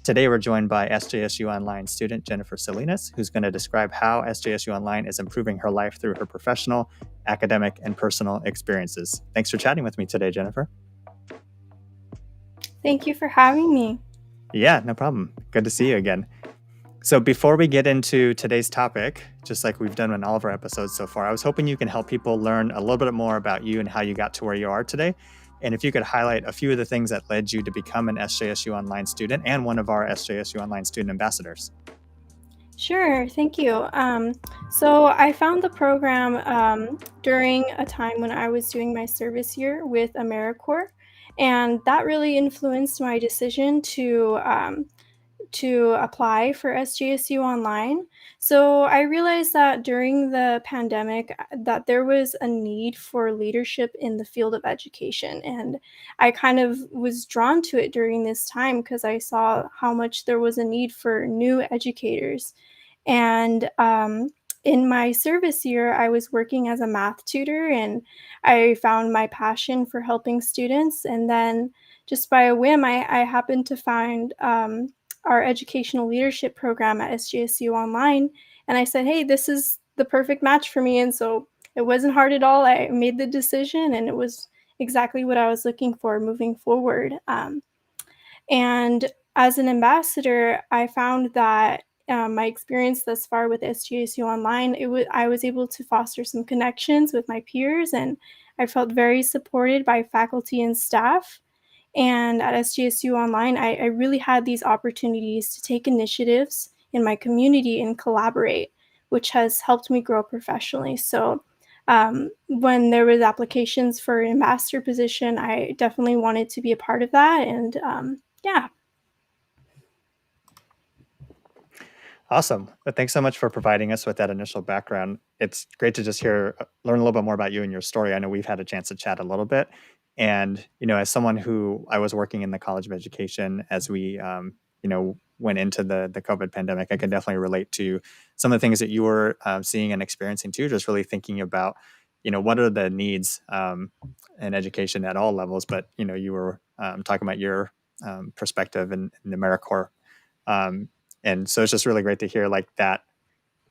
Today, we're joined by SJSU Online student Jennifer Salinas, who's going to describe how SJSU Online is improving her life through her professional, academic, and personal experiences. Thanks for chatting with me today, Jennifer. Thank you for having me. Yeah, no problem. Good to see you again. So before we get into today's topic, just like we've done in all of our episodes so far, I was hoping you can help people learn a little bit more about you and how you got to where you are today. And if you could highlight a few of the things that led you to become an SJSU Online student and one of our SJSU Online student ambassadors. Sure, thank you. So I found the program during a time when I was doing my service year with AmeriCorps, and that really influenced my decision to apply for SJSU Online. So I realized that during the pandemic that there was a need for leadership in the field of education. And I kind of was drawn to it during this time because I saw how much there was a need for new educators. And in my service year, I was working as a math tutor and I found my passion for helping students. And then just by a whim, I happened to find our educational leadership program at SJSU Online. And I said, hey, this is the perfect match for me. And so it wasn't hard at all. I made the decision and it was exactly what I was looking for moving forward. And as an ambassador, I found that my experience thus far with SJSU Online, I was able to foster some connections with my peers, and I felt very supported by faculty and staff. And at SJSU Online, I really had these opportunities to take initiatives in my community and collaborate, which has helped me grow professionally. So when there was applications for an ambassador position, I definitely wanted to be a part of that. And yeah. Awesome. Well, thanks so much for providing us with that initial background. It's great to just learn a little bit more about you and your story. I know we've had a chance to chat a little bit. And, as someone who I was working in the College of Education as we, went into the COVID pandemic, I can definitely relate to some of the things that you were seeing and experiencing too, just really thinking about, what are the needs in education at all levels. But, you were talking about your perspective in the AmeriCorps. And so it's just really great to hear like that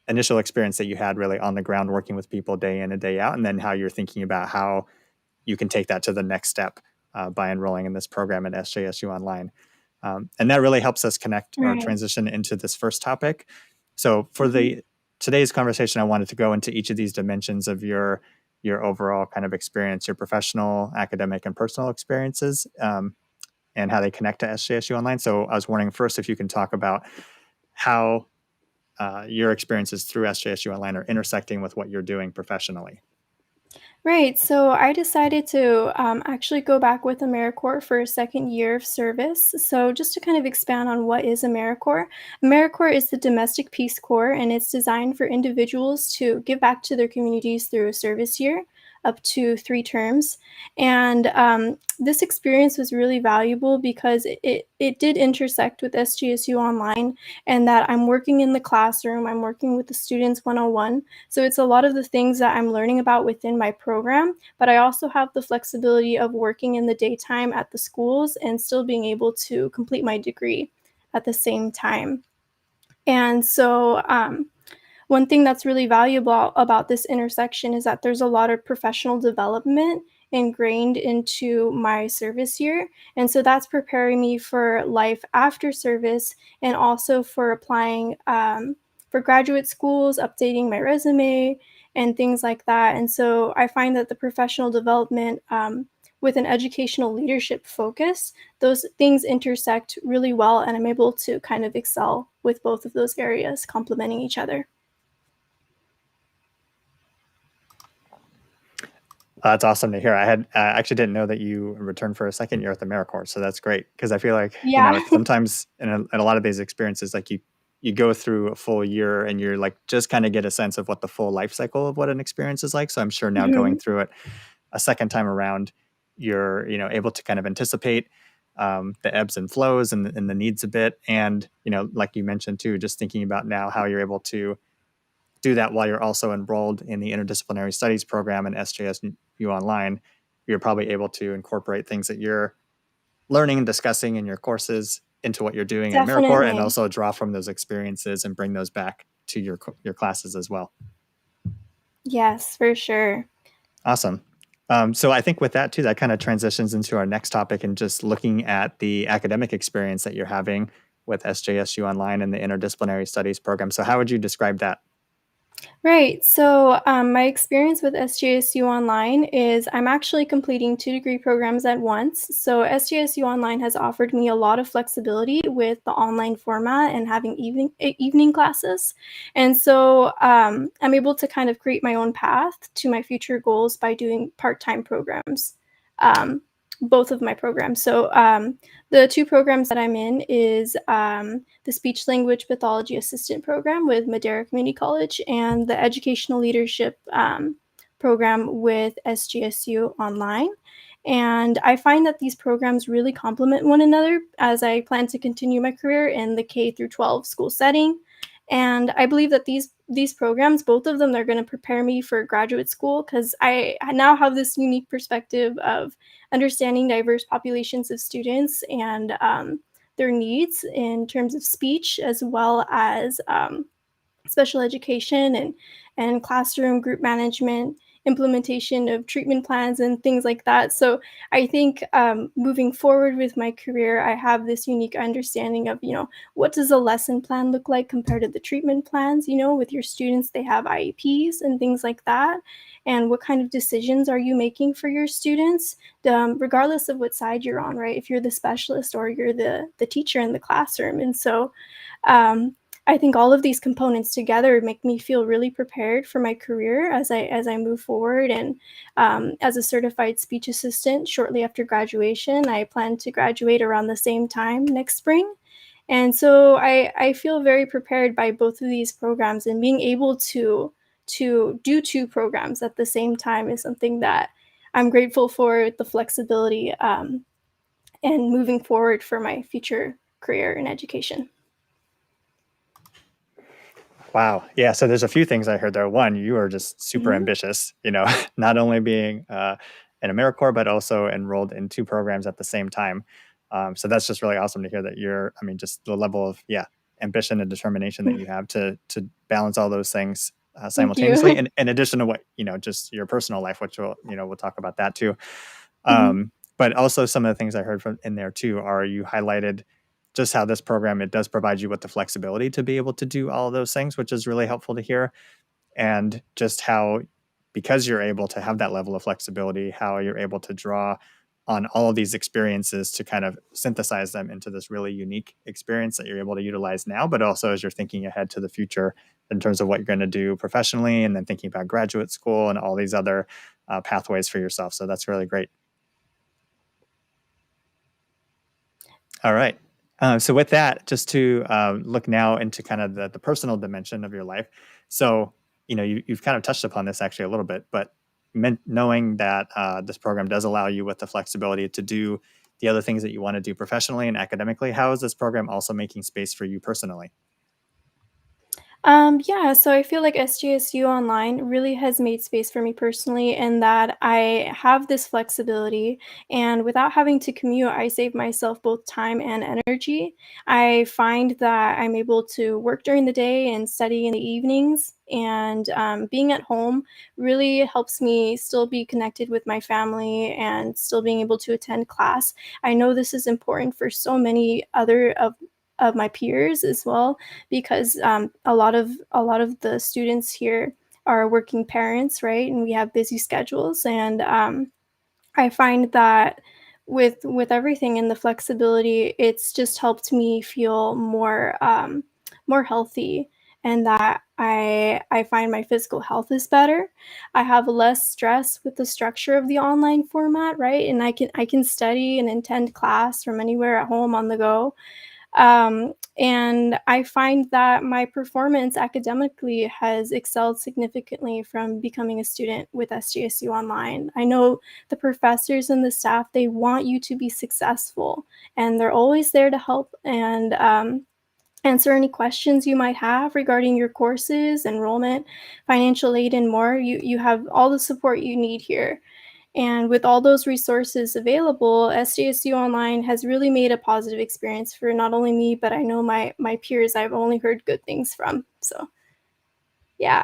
initial experience that you had really on the ground working with people day in and day out, and then how you're thinking about how you can take that to the next step by enrolling in this program at SJSU Online. And that really helps us connect or transition into this first topic. So for today's conversation, I wanted to go into each of these dimensions of your overall kind of experience, your professional, academic, and personal experiences, and how they connect to SJSU Online. So I was wondering first if you can talk about how your experiences through SJSU Online are intersecting with what you're doing professionally. Right. So I decided to actually go back with AmeriCorps for a second year of service. So just to kind of expand on what is AmeriCorps, AmeriCorps is the domestic Peace Corps, and it's designed for individuals to give back to their communities through a service year up to 3 terms. And this experience was really valuable because it did intersect with SJSU Online, and that I'm working in the classroom, I'm working with the students one-on-one. So it's a lot of the things that I'm learning about within my program, but I also have the flexibility of working in the daytime at the schools and still being able to complete my degree at the same time. And so one thing that's really valuable about this intersection is that there's a lot of professional development ingrained into my service year. And so that's preparing me for life after service and also for applying for graduate schools, updating my resume, and things like that. And so I find that the professional development with an educational leadership focus, those things intersect really well, and I'm able to kind of excel with both of those areas, complementing each other. That's awesome to hear. I actually didn't know that you returned for a second year at the AmeriCorps, so that's great because I feel like sometimes in a lot of these experiences, like you go through a full year and you're like just kind of get a sense of what the full life cycle of what an experience is like. So I'm sure now going through it a second time around, you're able to kind of anticipate the ebbs and flows and the needs a bit, and like you mentioned too, just thinking about now how you're able to do that while you're also enrolled in the interdisciplinary studies program in SJSU Online. You're probably able to incorporate things that you're learning and discussing in your courses into what you're doing in AmeriCorps, and Definitely. also draw from those experiences and bring those back to your classes as well. Yes, for sure. Awesome. So I think with that too, that kind of transitions into our next topic and just looking at the academic experience that you're having with SJSU Online and the Interdisciplinary Studies program. So how would you describe that? Right. So, my experience with SJSU Online is I'm actually completing 2 degree programs at once. So, SJSU Online has offered me a lot of flexibility with the online format and having evening classes. And so, I'm able to kind of create my own path to my future goals by doing part time programs. Um, both of my programs. So, the 2 programs that I'm in is the speech language pathology assistant program with Madera Community College and the educational leadership program with SGSU Online. And I find that these programs really complement one another as I plan to continue my career in the K through 12 school setting. And I believe that these programs, both of them, are going to prepare me for graduate school because I now have this unique perspective of understanding diverse populations of students and their needs in terms of speech as well as special education and classroom group management, implementation of treatment plans, and things like that. So I think moving forward with my career, I have this unique understanding of, what does a lesson plan look like compared to the treatment plans? With your students, they have IEPs and things like that. And what kind of decisions are you making for your students, regardless of what side you're on, right? If you're the specialist or you're the teacher in the classroom. And so um, I think all of these components together make me feel really prepared for my career as I move forward. And as a certified speech assistant, shortly after graduation, I plan to graduate around the same time next spring. And so I feel very prepared by both of these programs, and being able to do 2 programs at the same time is something that I'm grateful for the flexibility and moving forward for my future career in education. Wow. Yeah. So there's a few things I heard there. One, you are just super Mhm. ambitious, not only being an AmeriCorps, but also enrolled in 2 programs at the same time. So that's just really awesome to hear that I mean, just the level of, yeah, ambition and determination that you have to balance all those things Thank simultaneously, you. in addition to what, just your personal life, which we'll talk about that too. Mhm. But also some of the things I heard from in there too are you highlighted just how this program, it does provide you with the flexibility to be able to do all of those things, which is really helpful to hear. And just how, because you're able to have that level of flexibility, how you're able to draw on all of these experiences to kind of synthesize them into this really unique experience that you're able to utilize now, but also as you're thinking ahead to the future in terms of what you're going to do professionally, and then thinking about graduate school and all these other pathways for yourself. So that's really great. All right. So with that, just to look now into kind of the personal dimension of your life. So, you've kind of touched upon this actually a little bit, but knowing that this program does allow you with the flexibility to do the other things that you want to do professionally and academically, how is this program also making space for you personally? Yeah, so I feel like SJSU Online really has made space for me personally in that I have this flexibility, and without having to commute, I save myself both time and energy. I find that I'm able to work during the day and study in the evenings, and being at home really helps me still be connected with my family and still being able to attend class. I know this is important for so many other of my peers as well, because a lot of the students here are working parents, right? And we have busy schedules, and I find that with everything and the flexibility, it's just helped me feel more healthy, and that I find my physical health is better. I have less stress with the structure of the online format, right? And I can study and attend class from anywhere at home on the go. And I find that my performance academically has excelled significantly from becoming a student with SJSU Online. I know the professors and the staff, they want you to be successful, and they're always there to help and answer any questions you might have regarding your courses, enrollment, financial aid, and more. You have all the support you need here. And with all those resources available, SJSU Online has really made a positive experience for not only me, but I know my peers I've only heard good things from. So, yeah.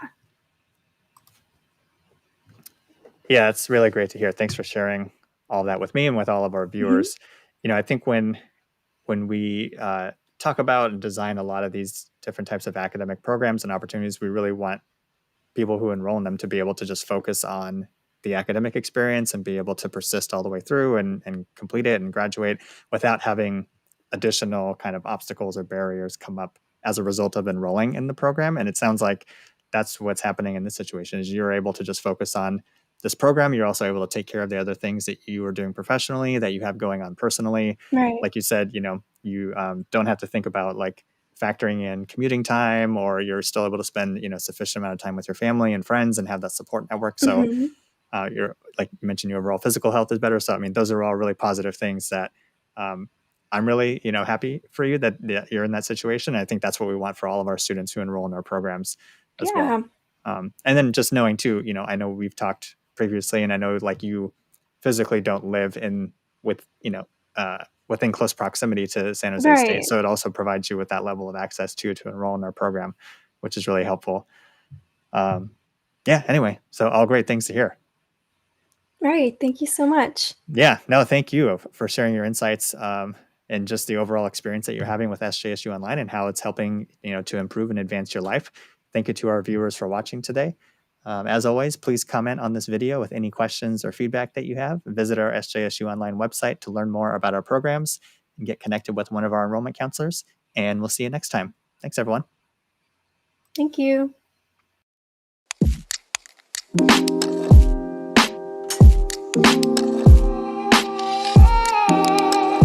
Yeah, it's really great to hear. Thanks for sharing all that with me and with all of our Mhm. viewers. I think when we talk about and design a lot of these different types of academic programs and opportunities, we really want people who enroll in them to be able to just focus on the academic experience and be able to persist all the way through and complete it and graduate without having additional kind of obstacles or barriers come up as a result of enrolling in the program. And it sounds like that's what's happening in this situation is you're able to just focus on this program. You're also able to take care of the other things that you are doing professionally, that you have going on personally. Right. Like you said, you don't have to think about like factoring in commuting time, or you're still able to spend sufficient amount of time with your family and friends and have that support network. So Mhm. you're, like you mentioned, your overall physical health is better. So I mean, those are all really positive things that um, I'm really happy for you that you're in that situation. And I think that's what we want for all of our students who enroll in our programs as well. Yeah. And then just knowing too, I know we've talked previously, and I know like you physically don't live in with within close proximity to San Jose State, Right. so it also provides you with that level of access to enroll in our program, which is really helpful. Um, yeah. Anyway, so all great things to hear. Right. Thank you so much. Yeah, no, thank you for sharing your insights and just the overall experience that you're having with SJSU Online and how it's helping to improve and advance your life. Thank you to our viewers for watching today. As always, please comment on this video with any questions or feedback that you have. Visit our SJSU Online website to learn more about our programs and get connected with one of our enrollment counselors. And we'll see you next time. Thanks, everyone. Thank you.